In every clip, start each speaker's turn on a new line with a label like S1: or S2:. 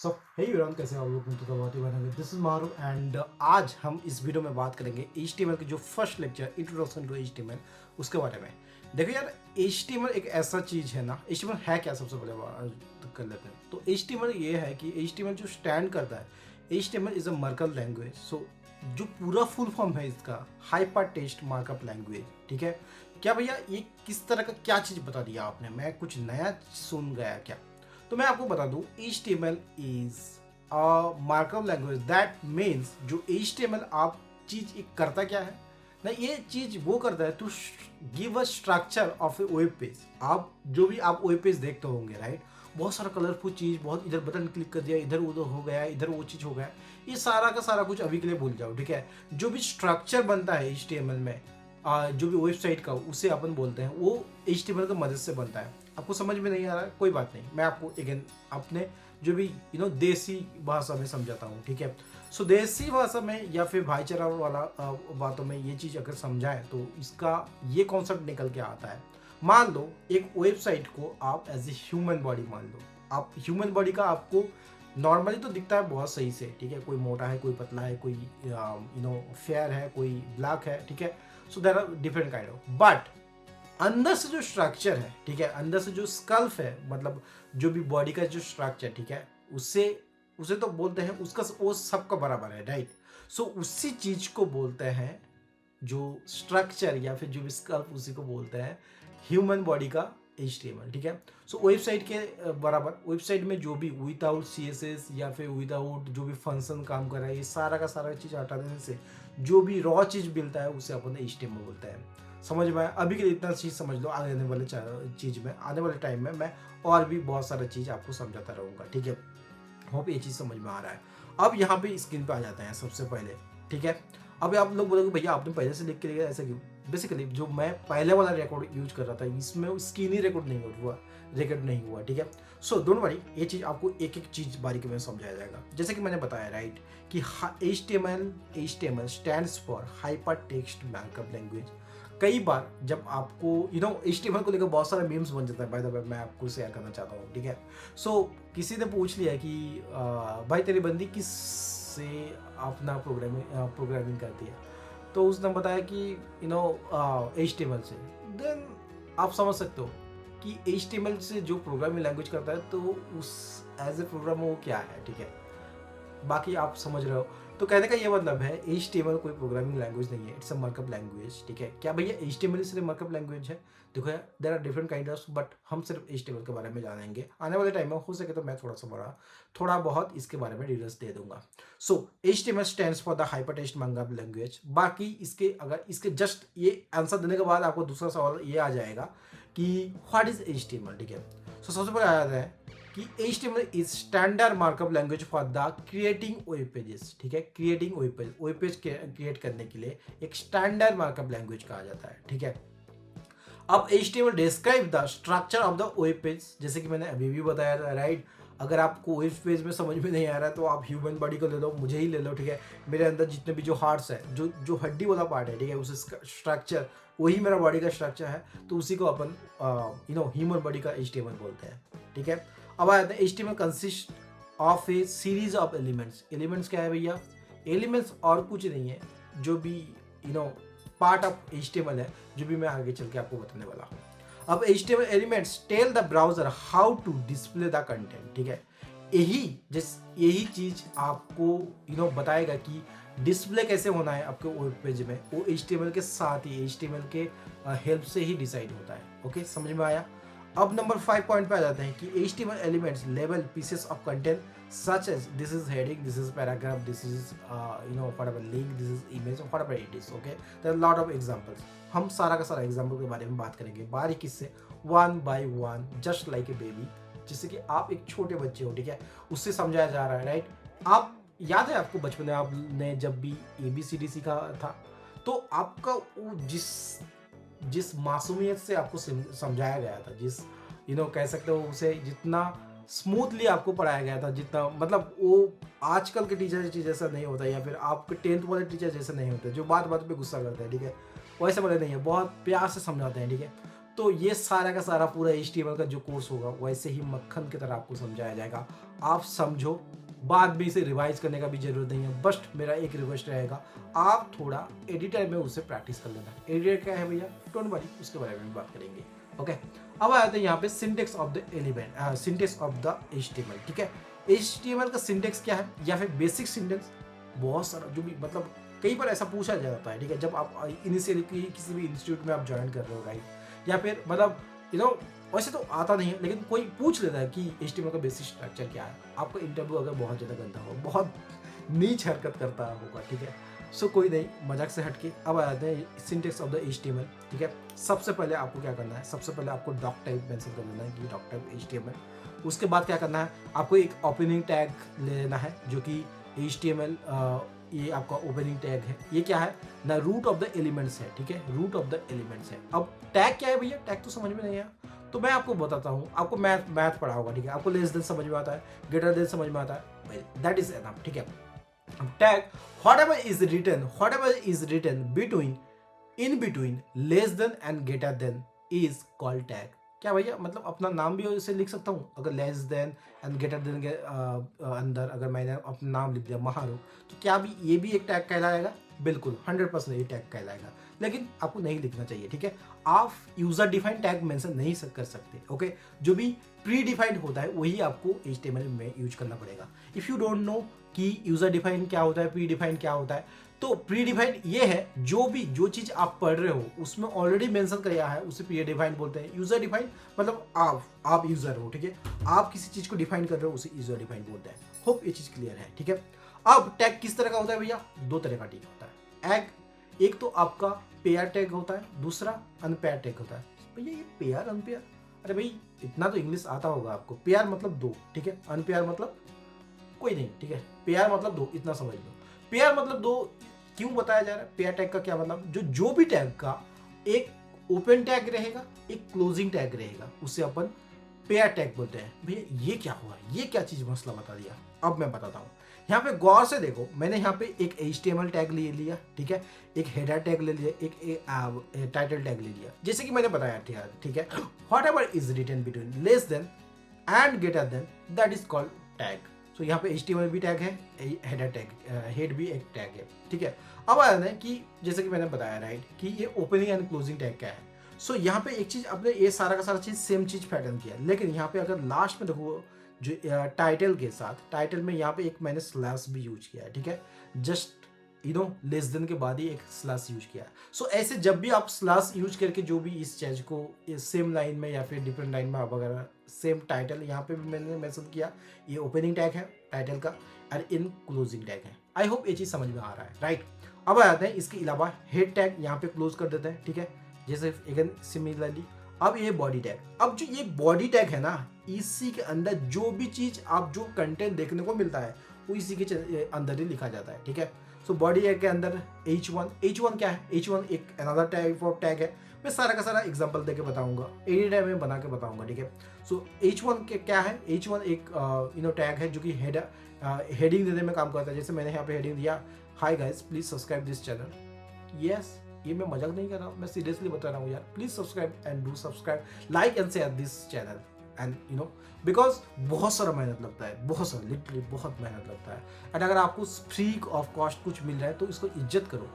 S1: सो हे यूरान, कैसे आप लोग? तो बहुत ही बनेंगे। दिस इज मारू एंड आज हम इस वीडियो में बात करेंगे HTML के जो first lecture introduction to HTML उसके बारे में। देखो यार, HTML एक ऐसा चीज़ है ना। HTML है क्या, सबसे पहले बात कर लेते हैं। तो HTML ये है कि HTML जो स्टैंड करता है, HTML is a markup language. So जो पूरा फुल फॉर्म है इसका, हाइपर टेक्स्ट मार्कअप लैंग्वेज। ठीक है क्या भैया, ये किस तरह का क्या चीज़ बता दिया आपने? मैं कुछ नया सुन गया क्या? तो मैं आपको बता दूं, HTML is a markup language. That means जो HTML आप चीज एक करता क्या है ना, ये चीज वो करता है to give a structure of a web page. आप जो भी आप वेब पेज देखते होंगे, राइट, बहुत सारा कलरफुल चीज, बहुत इधर बटन क्लिक कर दिया, इधर उधर हो गया, इधर वो चीज हो गया, ये सारा का सारा कुछ अभी के लिए भूल जाओ। ठीक है, जो भी स्ट्रक्चर बनता है HTML में, जो भी वेबसाइट का, उसे अपन बोलते हैं, वो HTML की मदद से बनता है। आपको समझ में नहीं आ रहा है, कोई बात नहीं, मैं आपको अगेन अपने जो भी देसी भाषा में समझाता हूँ। ठीक है, सो देसी भाषा में या फिर भाईचारा वाला बातों में ये चीज़ अगर समझाएं तो इसका ये कॉन्सेप्ट निकल के आता है। मान लो एक वेबसाइट को आप एज ए ह्यूमन बॉडी मान लो। आप ह्यूमन बॉडी का आपको नॉर्मली तो दिखता है बहुत सही से। ठीक है, कोई मोटा है, कोई पतला है, कोई फेयर है, कोई ब्लैक है। ठीक है, so there are different kind of, but अंदर से जो स्ट्रक्चर है, ठीक है, अंदर से जो स्कल्फ है, मतलब जो भी बॉडी का जो स्ट्रक्चर, ठीक है, उससे उसे तो बोलते हैं, उसका वो सबका बराबर है, राइट। सो उसी चीज को बोलते हैं, जो स्ट्रक्चर या फिर जो भी स्कल्फ, उसी को बोलते हैं ह्यूमन बॉडी का HTML। ठीक है, सो वेबसाइट के बराबर, वेबसाइट में जो भी विदाउट CSS या फिर विदाउट जो भी फंक्शन काम कर रहा है, ये सारा का सारा चीज़ हटा देने से जो भी रॉ चीज़ मिलता है उसे अपन HTML बोलते हैं। समझ में आया? अभी के लिए इतना चीज़ समझ लो, आने वाले चीज़ में, आने वाले टाइम में मैं और भी बहुत सारा चीज़ आपको समझाता रहूँगा। ठीक है, होप ये चीज़ समझ में आ रहा है। अब यहाँ पे स्क्रीन पे आ जाते हैं सबसे पहले। ठीक है, अब आप लोग बोलोगे भैया आपने पहले से लिख के लिया, ऐसा क्यों? बेसिकली जो मैं पहले वाला रिकॉर्ड यूज कर रहा था, इसमें स्क्रीन ही रिकॉर्ड नहीं हुआ। ठीक है, सो डोंट वरी, ये चीज़ आपको एक एक चीज़ बारीकी में समझाया जाएगा। जैसे कि मैंने बताया, राइट, कि HTML stands for hyper text markup language. कई बार जब आपको HTML को लेकर बहुत सारे मीम्स बन जाता है, बाय द वे मैं आपको शेयर करना चाहता हूँ। ठीक है, सो किसी ने पूछ लिया कि भाई तेरी बंदी किस से अपना प्रोग्रामिंग करती है, तो उसने बताया कि HTML से। देन आप समझ सकते हो कि HTML से जो प्रोग्रामिंग लैंग्वेज करता है, तो उस एज ए प्रोग्रामर वो क्या है। ठीक है, बाकी आप समझ रहे हो। तो कहने का ये मतलब है, HTML कोई प्रोग्रामिंग लैंग्वेज नहीं है, इट्स अ मार्कअप लैंग्वेज। ठीक है, क्या भैया HTML सिर्फ मार्कअप लैंग्वेज है? देखो यार, there are different kind of, but हम सिर्फ HTML के बारे में जानेंगे। आने वाले टाइम में हो सके तो मैं थोड़ा बहुत इसके बारे में डिटेल्स दे दूंगा। सो HTML stands for the hypertext markup language. बाकी इसके, अगर इसके जस्ट ये आंसर देने के बाद आपको दूसरा सवाल ये आ जाएगा कि व्हाट इज HTML। ठीक है, सो सबसे पहले आ जाता है कि HTML is standard markup language for the creating web pages. ठीक है, क्रिएटिंग वेब पेज क्रिएट करने के लिए एक स्टैंडर्ड मार्कअप लैंग्वेज कहा जाता है। ठीक है, अब HTML describe the structure of the web page, जैसे कि मैंने अभी भी बताया था, राइट। अगर आपको वेब पेज में समझ में नहीं आ रहा है तो आप ह्यूमन बॉडी को ले लो, मुझे ही ले लो। ठीक है, मेरे अंदर जितने भी जो हार्ट्स है, जो जो हड्डी वाला पार्ट है, ठीक है, उस स्ट्रक्चर, वही मेरा बॉडी का स्ट्रक्चर है, तो उसी को अपन ह्यूमन बॉडी का HTML बोलते हैं। ठीक है, अब आते हैं, HTML consist of A series of elements. Elements क्या है भैया? एलिमेंट्स और कुछ नहीं है, जो भी पार्ट ऑफ HTML है, जो भी मैं आगे चल के आपको बताने वाला हूँ। अब HTML elements tell the browser how to display the content. ठीक है, यही चीज आपको बताएगा कि डिस्प्ले कैसे होना है आपके वेब पेज में, वो HTML के साथ ही, HTML के हेल्प से ही डिसाइड होता है। ओके, समझ में आया? अब नंबर 5 पॉइंट पे आ जाते हैं कि HTML elements label pieces of content such as this is heading, this is paragraph, this is whatever link, this is image, whatever it is. Okay, there are a lot of examples. हम सारा का सारा example के बारे में बात करेंगे बारीकी से, one by one, just like a baby. जैसे कि आप एक छोटे बच्चे हो, ठीक है, उससे समझाया जा रहा है, राइट। आप याद है आपको बचपन में आपने जब भी ABCD सीखा था, तो आपका वो जिस मासूमियत से आपको समझाया गया था, जिस कह सकते हो उसे, जितना स्मूथली आपको पढ़ाया गया था, जितना, मतलब वो आजकल के टीचर जैसा नहीं होता, या फिर आपके 10th वाले टीचर जैसे नहीं होते, जो बात बात पे गुस्सा करते हैं। ठीक है, वैसे वाले नहीं है, बहुत प्यार से समझाते हैं। ठीक है, तो ये सारा का सारा पूरा HTML का जो कोर्स होगा वैसे ही मक्खन की तरह आपको समझाया जाएगा। आप समझो, बाद में इसे रिवाइज करने का भी जरूरत नहीं है। बस मेरा एक रिक्वेस्ट रहेगा, आप थोड़ा एडिटर में उसे प्रैक्टिस कर लेना। एडिटर क्या है भैया, डोंट वरी, उसके बारे में बात करेंगे। ओके, अब आते हैं यहाँ पे syntax of the element, syntax of the HTML। ठीक है, HTML का सिंटेक्स क्या है या फिर बेसिक सिंटेक्स, बहुत सारा जो भी मतलब कई बार ऐसा पूछा जाता है। ठीक है, जब आप इनिशियली किसी भी इंस्टीट्यूट में आप ज्वाइन कर रहे हो, राइट, या फिर मतलब वैसे तो आता नहीं है, लेकिन कोई पूछ लेता है कि HTML का बेसिक स्ट्रक्चर क्या है। आपका इंटरव्यू अगर बहुत ज़्यादा गंदा हो, बहुत नीच हरकत करता होगा, ठीक है, सो कोई नहीं, मजाक से हटके अब आते हैं सिंटेक्स ऑफ द HTML। ठीक है, सबसे पहले आपको क्या करना है, सबसे पहले आपको डॉक टाइप मेंशन कर देना है कि डॉक टाइप HTML। उसके बाद क्या करना है, आपको एक ओपनिंग टैग ले लेना है जो कि HTML, ये आपका ओपनिंग टैग है। ये क्या है ना, रूट ऑफ द एलिमेंट्स है। ठीक है, रूट ऑफ द एलिमेंट्स है। अब टैग क्या है भैया, टैग तो समझ में नहीं है, तो मैं आपको बताता हूँ। आपको मैथ पढ़ा होगा, ठीक है, आपको लेस देन समझ में आता है, ग्रेटर देन समझ में आता है, दैट इज एनफ। ठीक है, tag whatever is written between, in between, less than and greater than is called tag. क्या भैया, मतलब अपना नाम भी इसे लिख सकता हूँ। अगर less than and greater then के अंदर अगर मैंने अपना नाम लिख दिया महारू, तो क्या भी ये भी एक टैग कहलाएगा? बिल्कुल 100% ये टैग कहलाएगा, लेकिन आपको नहीं लिखना चाहिए। ठीक है, आप यूजर डिफाइंड टैग मेंशन नहीं कर सकते। ओके, जो भी प्री डिफाइंड होता है वही आपको HTML में यूज करना पड़ेगा। इफ यू डोंट नो कि यूजर डिफाइंड क्या होता है, प्री डिफाइंड क्या होता है, तो प्री डिफाइंड ये है जो चीज आप पढ़ रहे हो उसमें ऑलरेडी मेंशन किया है, उसे प्री डिफाइंड बोलते हैं। यूजर डिफाइंड मतलब आप यूजर हो, ठीक है, आप किसी चीज को डिफाइन कर रहे हो, उसे यूजर डिफाइंड बोलते हैं। होप ये चीज क्लियर है। ठीक है, अब टैग किस तरह का होता है भैया, दो तरह का टैग होता है। एक तो आपका पेयर टैग होता है, दूसरा अनपेयर टैग होता है। भैया ये पेयर अनपेयर, अरे भाई इतना तो इंग्लिश आता होगा आपको। पेयर मतलब दो, ठीक है, अनपेयर मतलब कोई नहीं, ठीक है, पेयर मतलब दो, इतना समझ लो। पेयर मतलब दो क्यों बताया जा रहा है? पेयर टैग का क्या मतलब, जो भी टैग का एक ओपन टैग रहेगा, एक क्लोजिंग टैग रहेगा, उसे अपन पेयर टैग बोलते हैं। भैया ये क्या हुआ, ये क्या चीज मसला बता दिया। अब मैं बताता हूँ, यहाँ पे गौर से देखो, मैंने यहाँ पे एक HTML टैग ले लिया, ठीक है, एक हेडर टैग ले लिया, एक टाइटल टैग ले लिया, जैसे कि मैंने बताया। ठीक है, whatever is written between less than and greater than, that is called tag. So यहाँ पे HTML भी टैग है, हेडर टैग, हेड भी एक टैग है। ठीक है, अब आया है कि जैसे कि मैंने बताया, राइट, कि ये ओपनिंग एंड क्लोजिंग टैग क्या है। सो यहाँ पे एक चीज अपने ये सारा का सारा चीज सेम चीज पैटर्न किया, लेकिन यहाँ पे अगर लास्ट में देखो जो टाइटल के साथ, टाइटल में यहाँ पे एक मैंने स्लैश भी यूज किया है। ठीक है, जस्ट लेस देन के बाद ही एक स्लैश यूज किया है। सो ऐसे जब भी आप स्लैश यूज करके जो भी इस चीज को सेम लाइन में या फिर डिफरेंट लाइन में आप अगर सेम टाइटल, यहाँ पे भी मैंने मेंशन किया, ये ओपनिंग टैग है टाइटल का और इन क्लोजिंग टैग है। आई होप ये चीज समझ में आ रहा है, राइट। अब आते हैं इसके अलावा हेड टैग, यहाँ पे क्लोज कर देते हैं। ठीक है, जैसे अगेन सिमिलरली अब ये बॉडी टैग, अब जो ये बॉडी टैग है ना, इसी के अंदर जो भी चीज आप जो कंटेंट देखने को मिलता है वो इसी के अंदर ही लिखा जाता है। ठीक है, सो बॉडी टैग के अंदर H1 क्या है, H1 एक अनदर टाइप ऑफ टैग है। मैं सारा का सारा एग्जांपल देके बताऊंगा, एडिटर में बना के बताऊंगा। ठीक है, सो H1 के क्या है, H1 एक टैग है जो कि हेडिंग देने में काम करता है। जैसे मैंने यहाँ पे हेडिंग दिया, hi guys please subscribe this channel. Yes, ये मैं मजाक नहीं कर रहा हूँ, मैं सीरियसली बता रहा हूँ यार, please subscribe and do subscribe, like and share this channel and because बहुत सारा मेहनत लगता है, बहुत सारा, लिटरली बहुत मेहनत लगता है। एंड अगर आपको फ्री ऑफ कॉस्ट कुछ मिल रहा है तो इसको इज्जत करो,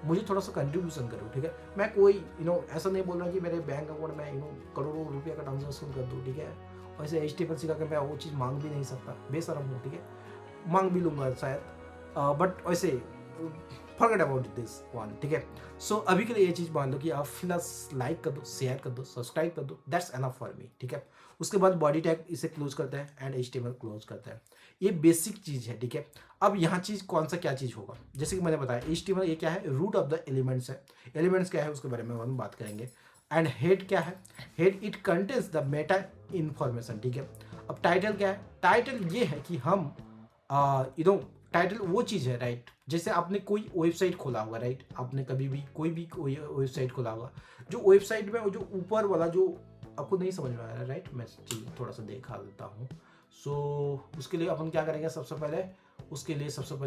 S1: मुझे थोड़ा सा कंट्रीब्यूशन करो। ठीक है, मैं कोई ऐसा नहीं बोल रहा कि मेरे बैंक अकाउंट में करोड़ों रुपये का ट्रांजेक्शन कर दूँ। ठीक है, वैसे HTML सिखा के मैं वो चीज़ मांग भी नहीं सकता, बेशरम हूँ। ठीक है, मांग भी लूँगा शायद, बट वैसे फॉरगेट अबाउट दिस वन। ठीक है, सो अभी के लिए ये चीज़ मान लो कि आप फिलहाल लाइक कर दो, शेयर कर दो, सब्सक्राइब कर दो, दैट्स एनफ फॉर मी। ठीक है, उसके बाद बॉडी टैग इसे क्लोज करते हैं एंड HTML क्लोज करते हैं। ये बेसिक चीज़ है। ठीक है, अब यहाँ चीज़ कौन सा क्या चीज़ होगा, जैसे कि मैंने बताया HTML ये क्या है, रूट ऑफ द एलिमेंट्स है। एलिमेंट्स क्या है उसके बारे में हम बात करेंगे। एंड हेड क्या है, head it contains the Meta information. ठीक है, अब टाइटल क्या है, टाइटल ये है कि हम टाइटल वो चीज़ है, राइट, जैसे आपने कोई वेबसाइट खोला होगा, राइट, आपने कभी भी कोई वेबसाइट खोला होगा, जो वेबसाइट में जो ऊपर वाला जो आपको नहीं समझ में आ रहा है, राइट, मैं चीज़ थोड़ा सा दिखा देता हूँ। सो उसके लिए अपन क्या करेंगे, सबसे पहले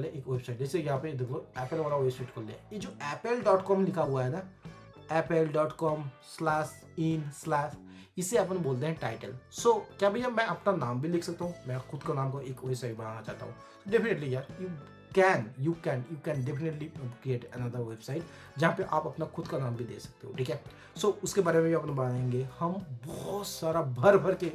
S1: एक वेबसाइट, जैसे यहाँ पे देखो एप्पल वाला वेबसाइट खोल लिया, ये जो apple.com लिखा हुआ है ना, apple.com/in/ इसे अपन बोलते हैं टाइटल। सो क्या भैया मैं अपना नाम भी लिख सकता हूँ, मैं खुद का नाम को एक वेबसाइट बनाना चाहता हूँ, डेफिनेटली यार you can definitely create another website जहाँ पे आप अपना खुद का नाम भी दे सकते हो, ठीक है। सो उसके बारे में भी अपन बनाएंगे, हम बहुत सारा भर भर के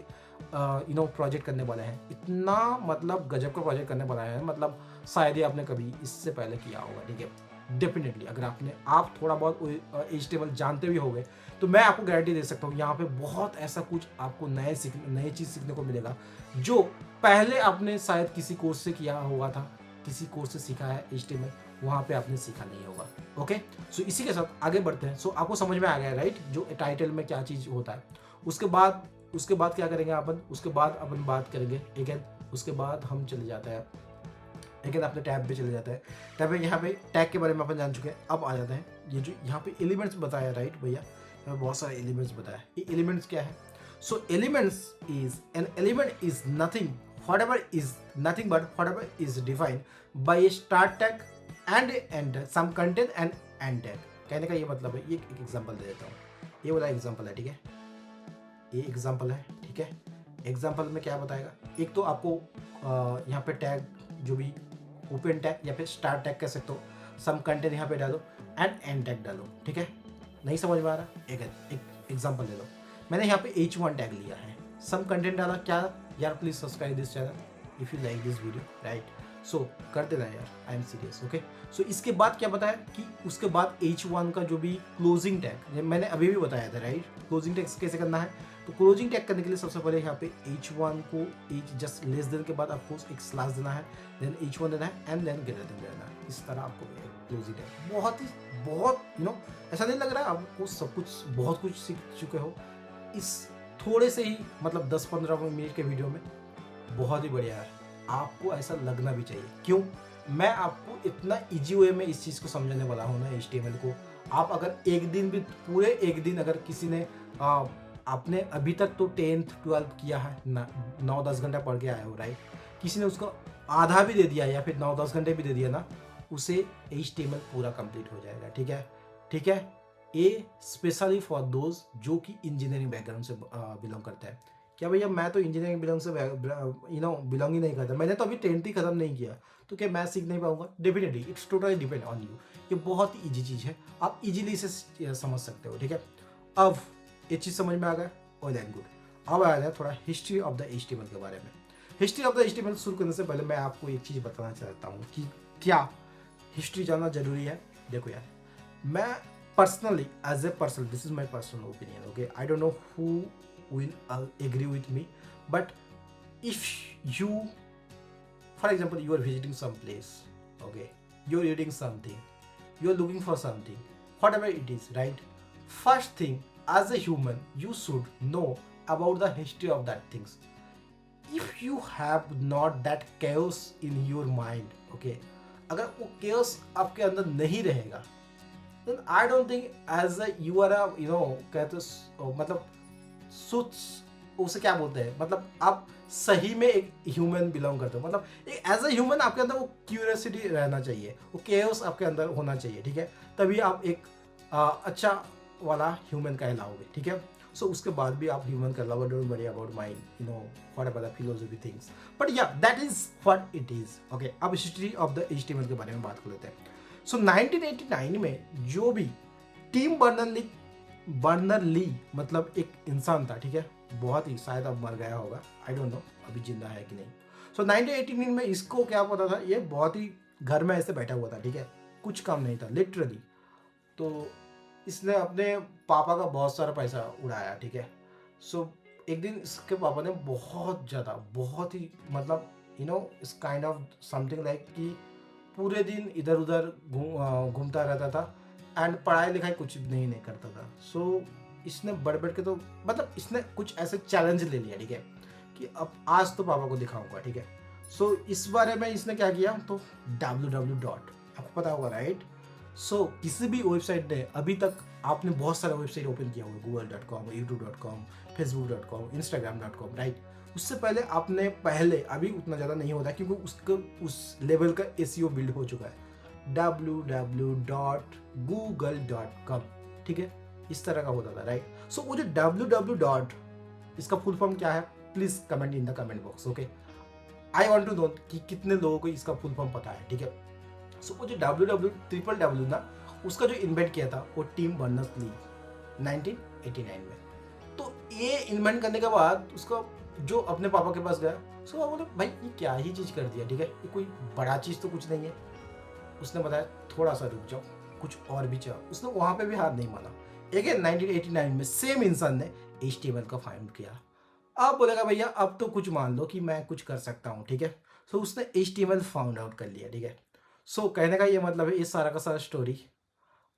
S1: प्रोजेक्ट करने वाले हैं, इतना मतलब गजब का प्रोजेक्ट करने वाला है, मतलब शायद ही आपने कभी इससे पहले किया होगा, ठीक है। डेफिनेटली अगर आप थोड़ा बहुत HTML जानते भी होंगे तो मैं आपको गारंटी दे सकता हूँ यहाँ पे बहुत ऐसा कुछ आपको नए चीज़ सीखने को मिलेगा जो पहले आपने शायद किसी कोर्स से किया हुआ था, किसी कोर्स से सीखा है HTML, वहाँ पे आपने सीखा नहीं होगा। ओके, सो इसी के साथ आगे बढ़ते हैं। सो आपको समझ में आ गया राइट, जो टाइटल में क्या चीज़ होता है। उसके बाद क्या करेंगे अपन, उसके बाद अपन बात करेंगे अगेन, उसके बाद हम चले जाते हैं लेकिन अपने टैब पे चले जाते हैं। टैब पे यहाँ पे टैग के बारे में अपन जान चुके हैं। अब आ जाते हैं ये जो यहाँ पे एलिमेंट्स बताया राइट भैया, यहाँ पे बहुत सारे एलिमेंट्स बताया। ये एलिमेंट्स क्या है? So elements is an element is nothing whatever is nothing but whatever is defined by a start tag and end some content and end tag। कहने का ये मतलब है, ये एक एग्जांपल दे देता हूँ, ये वाला एग्जांपल है, ठीक है, ये एग्जांपल है, ठीक है। एग्जांपल में क्या बताएगा, एक तो आपको यहाँ पे टैग जो भी ओपन टैग या फिर स्टार्ट टैग कह सकते हो, सम कंटेंट यहाँ पे डालो एंड एंड टैग डालो, ठीक है। नहीं समझ में आ रहा, एक एग्जांपल ले लो। मैंने यहाँ पे H1 टैग लिया है, सम कंटेंट डाला, क्या यार please subscribe this channel if you like this video right. So कर देना यार, I am serious, okay. So इसके बाद क्या बताया कि उसके बाद H1 का जो भी क्लोजिंग टैग मैंने अभी भी बताया था राइट, क्लोजिंग टैग कैसे करना है। तो क्लोजिंग टैग करने के लिए सबसे पहले यहाँ पे H1 को जस्ट लेस देन के बाद आपको एक स्लैश देना है, देन H1 देना है एंड देन ग्रेटर देन देना है। इस तरह आपको क्लोजिंग टैग बहुत ऐसा नहीं लग रहा है आपको सब कुछ बहुत कुछ सीख चुके हो इस थोड़े से ही मतलब 10-15 मिनट के वीडियो में। बहुत ही बढ़िया है, आपको ऐसा लगना भी चाहिए। क्यों? मैं आपको इतना इजी वे में इस चीज़ को समझाने वाला हूँ ना HTML को। आप अगर एक दिन भी पूरे एक दिन अगर किसी ने आपने अभी तक तो 10th 12th किया है ना, 9-10 घंटा पढ़ के आए हो राइट, किसी ने उसको आधा भी दे दिया या फिर 9-10 घंटे भी दे दिया ना, उसे HTML पूरा कंप्लीट हो जाएगा, ठीक है, ठीक है। ये स्पेशली फॉर दोज जो कि इंजीनियरिंग बैकग्राउंड से बिलोंग करता है। क्या भैया मैं तो इंजीनियरिंग बिलोंग से बिलोंग ही नहीं करता, मैंने तो अभी 10th ही खत्म नहीं किया, तो क्या मैं सीख नहीं पाऊंगा? Definitely it's totally depend on you. ये बहुत ही ईजी चीज़ है, आप इजीली इसे समझ सकते हो, ठीक है। अब ये चीज़ समझ में आ गया, ऑल एंड गुड। अब आ जाए थोड़ा हिस्ट्री ऑफ द HTML के बारे में। हिस्ट्री ऑफ द HTML शुरू करने से पहले मैं आपको एक चीज़ बताना चाहता हूँ कि क्या हिस्ट्री जानना जरूरी है। देखो यार, मैं personally as a person, this is my personal opinion, okay, I don't know who will agree with me, but if you, for example, you are visiting some place, okay, you're reading something, you're looking for something, whatever it is, right, first thing as a human you should know about the history of that things. If you have not that chaos in your mind, okay, अगर वो chaos आपके अंदर नहीं रहेगा, then I don't think as a you are a कहते मतलब उसे क्या बोलते हैं, मतलब आप सही में एक ह्यूमन बिलोंग करते हो, मतलब एक एज अ ह्यूमन आपके अंदर वो क्यूरियोसिटी रहना चाहिए, वो केओस आपके अंदर होना चाहिए, ठीक है, तभी आप एक अच्छा वाला ह्यूमन कहलाओगे, ठीक है। सो उसके बाद भी आप ह्यूमन कहलाओगे, don't worry about my whatever the philosophy things, but या that is what it is, okay. अब हिस्ट्री ऑफ द HTML के बारे में बात कर लेते हैं। सो 1989 में जो भी टीम बर्नर-ली मतलब एक इंसान था, ठीक है, बहुत ही शायद अब मर गया होगा, आई डोंट नो अभी जिंदा है कि नहीं। सो 1989 में इसको क्या पता था, ये बहुत ही घर में ऐसे बैठा हुआ था, ठीक है, कुछ काम नहीं था लिटरली। तो इसने अपने पापा का बहुत सारा पैसा उड़ाया, ठीक है। सो एक दिन इसके पापा ने बहुत ही मतलब इस काइंड ऑफ समथिंग लाइक कि पूरे दिन इधर उधर घूमता रहता था एंड पढ़ाई लिखाई कुछ नहीं करता था। सो इसने बढ़ के तो मतलब इसने कुछ ऐसे चैलेंज ले लिया, ठीक है, कि अब आज तो पापा को दिखाऊंगा, ठीक है। सो इस बारे में इसने क्या किया, तो www आपको पता होगा राइट। सो किसी भी वेबसाइट ने अभी तक आपने बहुत सारे वेबसाइट ओपन किया होगा, google.com, youtube.com, facebook.com, instagram.com, right. उससे पहले आपने अभी उतना ज़्यादा नहीं होता क्योंकि उस लेवल का SEO बिल्ड हो चुका है, www.google.com, ठीक है। इस तरह का होता था, राइट। सो वो जो www डॉट, इसका फुल फॉर्म क्या है, please comment in the comment box, okay. I want to know कि कितने लोगों को इसका फुल फॉर्म पता है, ठीक है। सो वो जो www ना, उसका जो इन्वेंट किया था वो टिम बर्नर्स-ली 1989 में। तो ये इन्वेंट करने के बाद उसका जो अपने पापा के पास गया, उसको पापा बोले भाई ये क्या ही चीज़ कर दिया, ठीक है, ये कोई बड़ा चीज़ तो कुछ नहीं है। उसने बताया थोड़ा सा रुक जाओ, कुछ और भी चाहो। उसने वहाँ पे भी हार नहीं माना। अगेन 1989 में सेम इंसान ने HTML का फाइंड किया। अब बोलेगा भैया अब तो कुछ मान लो कि मैं कुछ कर सकता हूँ, ठीक है। सो उसने HTML फाउंड आउट कर लिया, ठीक है। सो कहने का ये मतलब है, इस सारा का सारा स्टोरी,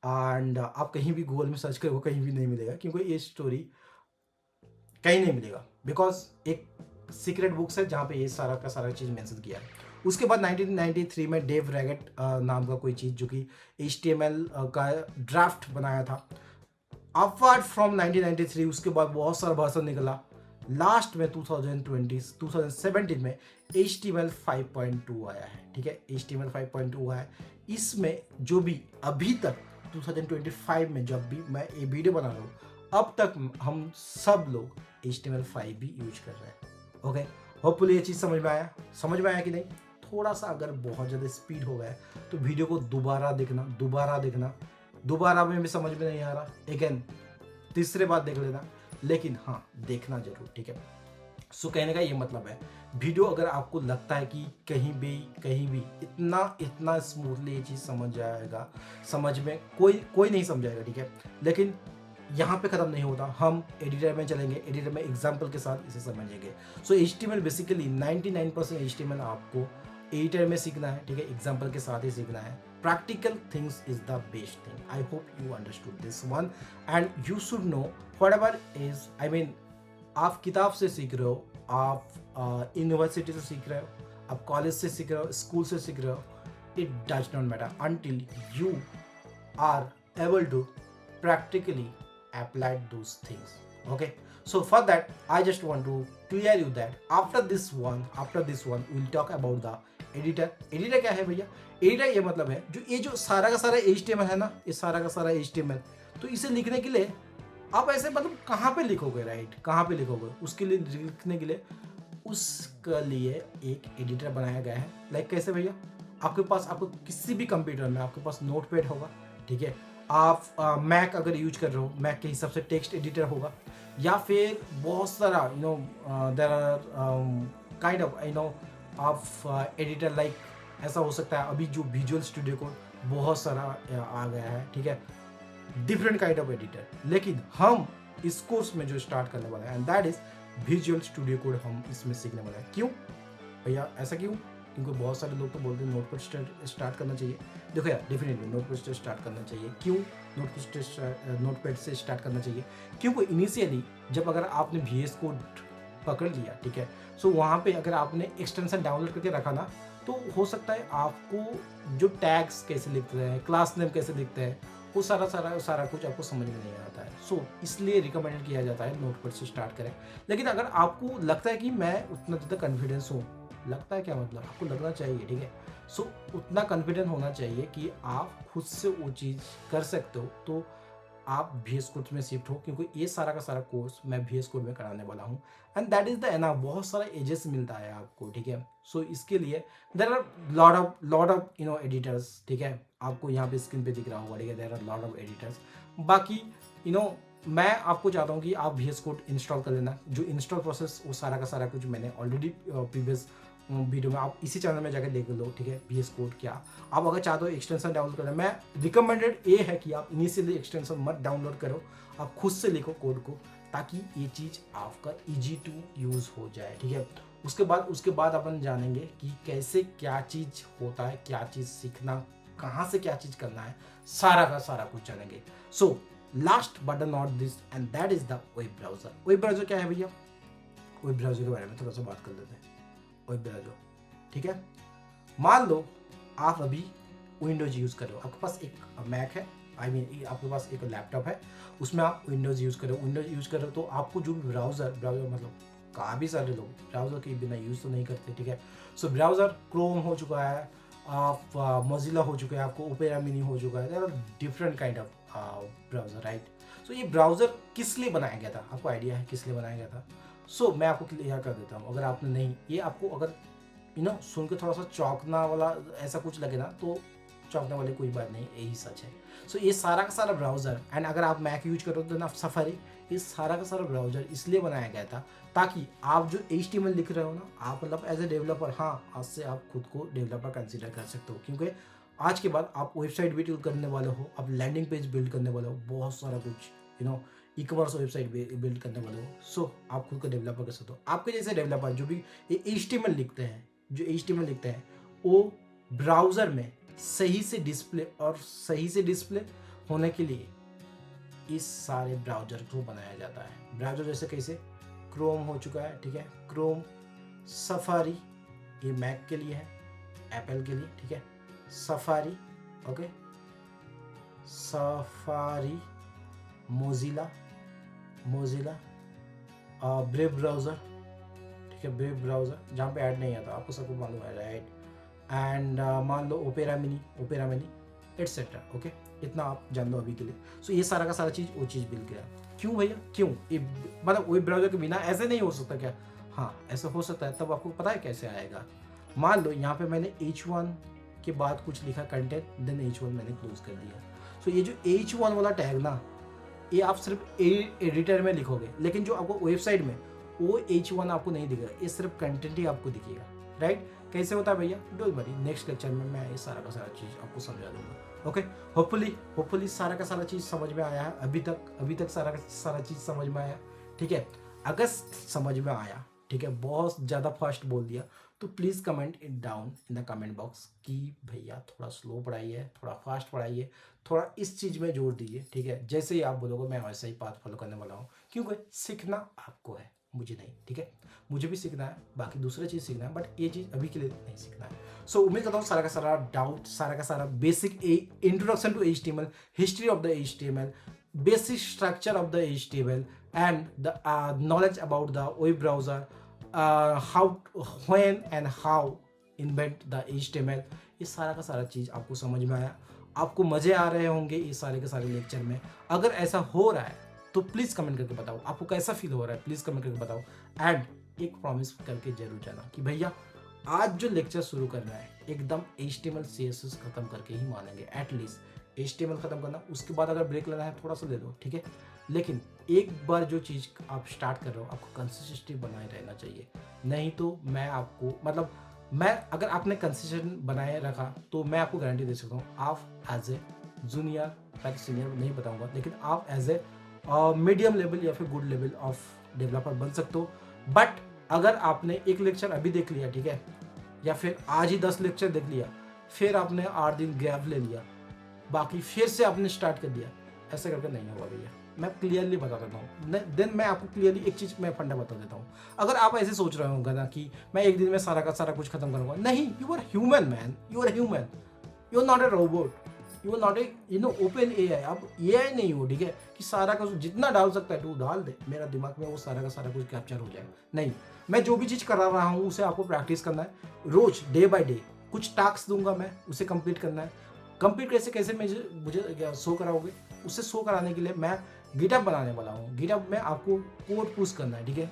S1: एंड आप कहीं भी गूगल में सर्च करोगे कहीं भी नहीं मिलेगा, क्योंकि ये स्टोरी कहीं नहीं मिलेगा, बिकॉज एक सीक्रेट बुक्स है जहाँ पे ये सारा का सारा चीज़ मेंशन किया है। उसके बाद 1993 में डेव रैगेट नाम का कोई चीज़ जो कि HTML का ड्राफ्ट बनाया था। अपार्ट फ्रॉम 1993 उसके बाद बहुत सारा वर्जन निकला। लास्ट में 2017 में HTML 5.2 आया है, ठीक है। HTML 5.2 आया है। इसमें जो भी अभी तक 2025 में जब भी मैं ये वीडियो बना रहा हूँ, अब तक हम सब लोग HTML5 भी यूज कर रहे हैं, ओके। होपफुली ये चीज़ समझ में आया कि नहीं। थोड़ा सा अगर बहुत ज़्यादा स्पीड हो गया तो वीडियो को दोबारा देखना, दोबारा में भी समझ में नहीं आ रहा, अगेन तीसरे बार देख लेना, लेकिन हाँ देखना जरूर, ठीक है। सो कहने का ये मतलब है, वीडियो अगर आपको लगता है कि कहीं भी इतना स्मूथली ये चीज़ समझ जाएगा, समझ में कोई नहीं समझाएगा, ठीक है। लेकिन यहाँ पे ख़त्म नहीं होता, हम एडिटर में चलेंगे, एडिटर में एग्जाम्पल के साथ इसे समझेंगे। सो HTML बेसिकली 99% HTML आपको एडिटर में सीखना है, ठीक है, एग्जाम्पल के साथ ही सीखना है। Practical things is the best thing. I hope you understood this one and you should know whatever is, I mean आप किताब से सीख रहे हो, आप यूनिवर्सिटी से सीख रहे हो, आप कॉलेज से सीख रहे हो, स्कूल से सीख रहे हो, it does not matter until you are able to practically apply those things, okay. So for that I just want to clear you that after this one we'll talk about the editor क्या है भैया? Editor ये मतलब है जो सारा का सारा HTML है ना, ये सारा का सारा HTML, तो इसे लिखने के लिए आप ऐसे मतलब कहाँ पे लिखोगे, राइट, कहाँ पे लिखोगे, उसके लिए लिखने के लिए उसके लिए एक एडिटर बनाया गया है। लाइक कैसे भैया, आपको किसी भी कंप्यूटर में आपके पास नोटपैड होगा, ठीक है। आप मैक अगर यूज कर रहे हो, मैक के हिसाब से टेक्स्ट एडिटर होगा, या फिर बहुत सारा there are kind of of editor, like ऐसा हो सकता है अभी जो विजुअल स्टूडियो को बहुत सारा आ गया है, ठीक है, डिफरेंट काइंड ऑफ एडिटर। लेकिन हम इस कोर्स में जो स्टार्ट करने वाले हैं and that is visual studio code, हम इसमें सीखने वाले हैं। क्यों भैया, ऐसा क्यों? क्योंकि बहुत सारे लोग तो बोलते हैं नोटपैड स्टार्ट करना चाहिए। देखो यार, डेफिनेटली नोटपैड से स्टार्ट करना चाहिए। क्यों नोटपैड से स्टार्ट करना चाहिए? क्योंकि इनिशियली जब अगर आपने VS कोड पकड़ लिया, ठीक है, सो वहाँ पे अगर आपने एक्सटेंशन डाउनलोड करके रखा ना, तो हो सकता है आपको जो टैग्स कैसे लिखते हैं, क्लास नेम कैसे लिखते हैं, वो सारा कुछ आपको समझ में नहीं आता है। सो इसलिए रिकमेंडेड किया जाता है नोटपैड से स्टार्ट करें। लेकिन अगर आपको लगता है कि मैं उतना ज़्यादा कॉन्फिडेंस हूँ, लगता है क्या मतलब, आपको लगना चाहिए, ठीक है। सो उतना कॉन्फिडेंट होना चाहिए कि आप खुद से वो चीज़ कर सकते हो, तो आप VS कोड में शिफ्ट हो, क्योंकि ये सारा का सारा कोर्स मैं VS कोड में कराने वाला हूँ एंड दैट इज़ द एना। बहुत सारा एजेस मिलता है आपको, ठीक है। सो इसके लिए there are lot of editors, ठीक है, आपको यहाँ पे स्क्रीन पे दिख रहा होगा, ठीक है, there are lot of editors. बाकी मैं आपको चाहता हूँ कि आप VS कोड इंस्टॉल कर लेना। जो इंस्टॉल प्रोसेस वो सारा का सारा कुछ मैंने ऑलरेडी प्रीवियस वीडियो में, आप इसी चैनल में जाकर देख लो, ठीक है, VS कोड क्या। आप अगर चाहते हो एक्सटेंशन डाउनलोड करना, मैं रिकमेंडेड ये है कि आप इनिशियली एक्सटेंशन मत डाउनलोड करो, आप खुद से लिखो कोड को, ताकि ये चीज़ आपका ईजी टू यूज़ हो जाए, ठीक है। उसके बाद अपन जानेंगे कि कैसे क्या चीज़ होता है, क्या चीज़ सीखना, कहाँ से क्या चीज़ करना है, सारा का सारा कुछ जानेंगे। So last but not this and that is the web browser. Web browser क्या है भैया? वेब ब्राउजर के बारे में थोड़ा सा बात कर लेते हैं। वेब ब्राउजर, ठीक है, मान लो आप अभी विंडोज यूज़ कर रहे हो, आपके पास एक मैक है, आई मीन आपके पास एक लैपटॉप है, उसमें आप विंडोज यूज़ कर रहे हो, तो आपको जो भी ब्राउज़र मतलब काफ़ी सारे लोग ब्राउज़र के बिना यूज़ तो नहीं करते, ठीक है। सो ब्राउज़र क्रोम हो चुका है, आप मोजिला हो चुका है, आपको ओपेरा मिनी हो चुका है, there are different kind of browser, right. So ये ब्राउज़र किस लिए बनाया गया था, आपको आइडिया है किस लिए बनाया गया था? सो मैं आपको क्लियर कर देता हूँ, अगर आपने नहीं, ये आपको अगर सुन के थोड़ा सा चौंकना वाला ऐसा कुछ लगे ना, तो चौंकने वाली कोई बात नहीं, यही सच है। सो ये सारा का सारा ब्राउज़र, एंड अगर आप मैक यूज करो तो ना सफारी, ये सारा का सारा ब्राउज़र इसलिए बनाया गया था ताकि आप जो HTML लिख रहे हो ना, आप मतलब एज ए डेवलपर, हाँ आज से आप खुद को डेवलपर कंसिडर कर सकते हो, क्योंकि आज के बाद आप वेबसाइट भी बिल्ड करने वाले हो, आप लैंडिंग पेज बिल्ड करने वाले हो, बहुत सारा कुछ ई कॉमर्स वेबसाइट बिल्ड करने वाले हो। सो आप खुद को डेवलपर कर सकते हो। आपके जैसे डेवलपर जो भी HTML लिखते हैं, वो ब्राउज़र में सही से डिस्प्ले होने के लिए इस सारे ब्राउज़र को बनाया जाता है। ब्राउज़र जैसे कैसे क्रोम हो चुका है, ठीक है, क्रोम, सफारी, ये मैक के लिए है, एप्पल के लिए, ठीक है, safari, okay, safari, Mozilla, brave browser, ठीक है, ब्रेव ब्राउज़र जहाँ पे ऐड नहीं आता, आपको सबको मालूम है, राइट, एंड मान लो ओपेरा मिनी एटसेट्रा, ओके, इतना आप जान लो अभी के लिए। सो ये सारा का सारा चीज़ वो चीज़ बिल गया। क्यों भैया, क्यों? ये मतलब वेब ब्राउज़र के बिना ऐसे नहीं हो सकता क्या? हाँ ऐसा हो सकता है, तब आपको पता है कैसे आएगा। मान लो यहाँ पे मैंने H1 के बाद कुछ लिखा कंटेंट, देन H1 मैंने क्लोज कर दिया। सो ये जो H1 वाला टैग ना, ये आप सिर्फ एडिटर में लिखोगे, लेकिन जो आपको वेबसाइट में वो H1 आपको नहीं दिखेगा, ये सिर्फ कंटेंट ही आपको दिखेगा, राइट। कैसे होता है भैया, डोंट वरी, नेक्स्ट लेक्चर में मैं ये सारा का सारा चीज़ आपको समझा दूंगा, ओके। होपफुली सारा का सारा चीज़ समझ में आया है, अभी तक सारा का सारा चीज़ समझ में आया, ठीक है। अगर समझ में आया, ठीक है, बहुत ज़्यादा फास्ट बोल दिया तो please comment it down in the comment box कि भैया थोड़ा स्लो पढ़ाइए, थोड़ा फास्ट पढ़ाइए, थोड़ा इस चीज़ में जोर दीजिए, ठीक है। जैसे ही आप बोलोगे मैं वैसा ही पाथ फॉलो करने वाला हूँ, क्योंकि सीखना आपको है, मुझे नहीं, ठीक है। मुझे भी सीखना है, बाकी दूसरा चीज़ सीखना है, बट ये चीज़ अभी के लिए नहीं सीखना है। सो उम्मीद करता हूँ सारा का सारा डाउट, सारा का सारा basic introduction to HTML, history of the HTML, basic structure of the HTML, and the knowledge about the web browser, how, when and how invent the HTML, ये सारा का सारा चीज़ आपको समझ में आया, आपको मज़े आ रहे होंगे ये सारे के सारे लेक्चर में। अगर ऐसा हो रहा है तो प्लीज़ कमेंट करके बताओ, आपको कैसा फील हो रहा है, प्लीज़ कमेंट करके बताओ। एंड एक प्रॉमिस करके जरूर जाना कि भैया आज जो लेक्चर शुरू करना है एकदम HTML CSS खत्म करके ही मानेंगे, एटलीस्ट HTML खत्म करना, उसके बाद अगर ब्रेक लेना है थोड़ा सा ले लो, ठीक है। लेकिन एक बार जो चीज़ आप स्टार्ट कर रहे हो, आपको कंसिस्टेंसी बनाए रहना चाहिए, नहीं तो मैं आपको मतलब अगर आपने कंसिस्टेंट बनाए रखा तो मैं आपको गारंटी दे सकता हूँ, आप एज ए जूनियर, मैं सीनियर नहीं बताऊँगा, लेकिन आप एज ए मीडियम लेवल या फिर गुड लेवल ऑफ डेवलपर बन सकते हो। बट अगर आपने एक लेक्चर अभी देख लिया, ठीक है, या फिर आज ही 10 लेक्चर देख लिया, फिर आपने 8 दिन गैप ले लिया, बाकी फिर से आपने स्टार्ट कर दिया, ऐसे करके नहीं होगा भैया। मैं क्लियरली बता देता हूँ, देन मैं आपको क्लियरली एक चीज़ मैं फंडा बता देता हूँ। अगर आप ऐसे सोच रहे होंगे ना कि मैं एक दिन में सारा का सारा कुछ खत्म करूँगा, नहीं, you are human man, you are human, you are not a robot, you are not a open AI। आप AI नहीं हो, ठीक है, कि सारा का जितना डाल सकता है तू डाल दे, मेरा दिमाग में वो सारा का सारा कुछ कैप्चर हो जाए। नहीं, मैं जो भी चीज़ करा रहा हूँ उसे आपको प्रैक्टिस करना है, रोज डे बाय डे कुछ टास्क दूंगा मैं, उसे कंप्लीट करना है। कंप्लीट कैसे मुझे शो कराओगे, उससे शो कराने के लिए मैं गिटहब बनाने वाला हूँ। गिटहब में आपको कोड पुश करना है, ठीक है।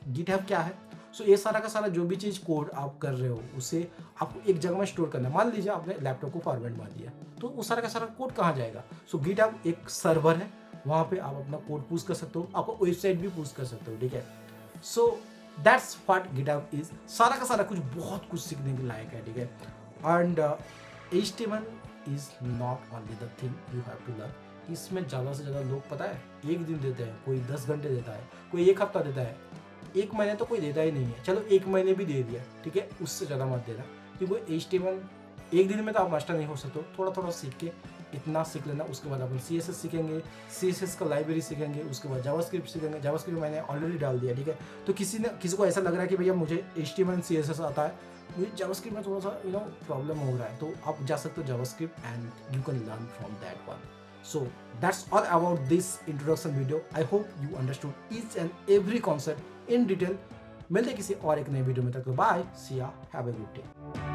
S1: गिटहब क्या है, सो ये सारा का सारा जो भी चीज़ कोड आप कर रहे हो उसे आपको एक जगह में स्टोर करना है। मान लीजिए आपने लैपटॉप को फॉर्मेट मार दिया, तो वो सारा का सारा कोड कहाँ जाएगा? सो गिटहब एक सर्वर है, वहाँ पे आप अपना कोड पुश कर सकते हो, आपको वेबसाइट भी पुश कर सकते हो, ठीक है। So that's what GitHub is. सारा का सारा कुछ बहुत कुछ सीखने के लायक है, ठीक है। And HTML is not only the thing you have to learn. इसमें ज़्यादा से ज़्यादा लोग पता है एक दिन देते हैं, कोई 10 घंटे देता है, कोई एक हफ्ता देता है, एक महीने तो कोई देता ही नहीं है। चलो एक महीने भी दे दिया, ठीक है, उससे ज़्यादा मत देना, क्योंकि HTML एक दिन में तो आप मास्टर नहीं हो सकते। थोड़ा थोड़ा सीख के इतना सीख लेना, उसके बाद अपन CSS सीखेंगे, CSS का लाइब्रेरी सीखेंगे, उसके बाद जावास्क्रिप्ट सीखेंगे। जावास्क्रिप्ट मैंने ऑलरेडी डाल दिया, ठीक है। तो किसी को ऐसा लग रहा है कि भैया मुझे HTML CSS आता है, मुझे जावास्क्रिप्ट में थोड़ा सा प्रॉब्लम हो रहा है, तो आप जा सकते हो JavaScript and you can learn from that one. So that's all about this introduction video. I hope you understood each and every concept in detail. मिलते किसी और एक नए वीडियो में, तक तो bye, see ya, have a good day.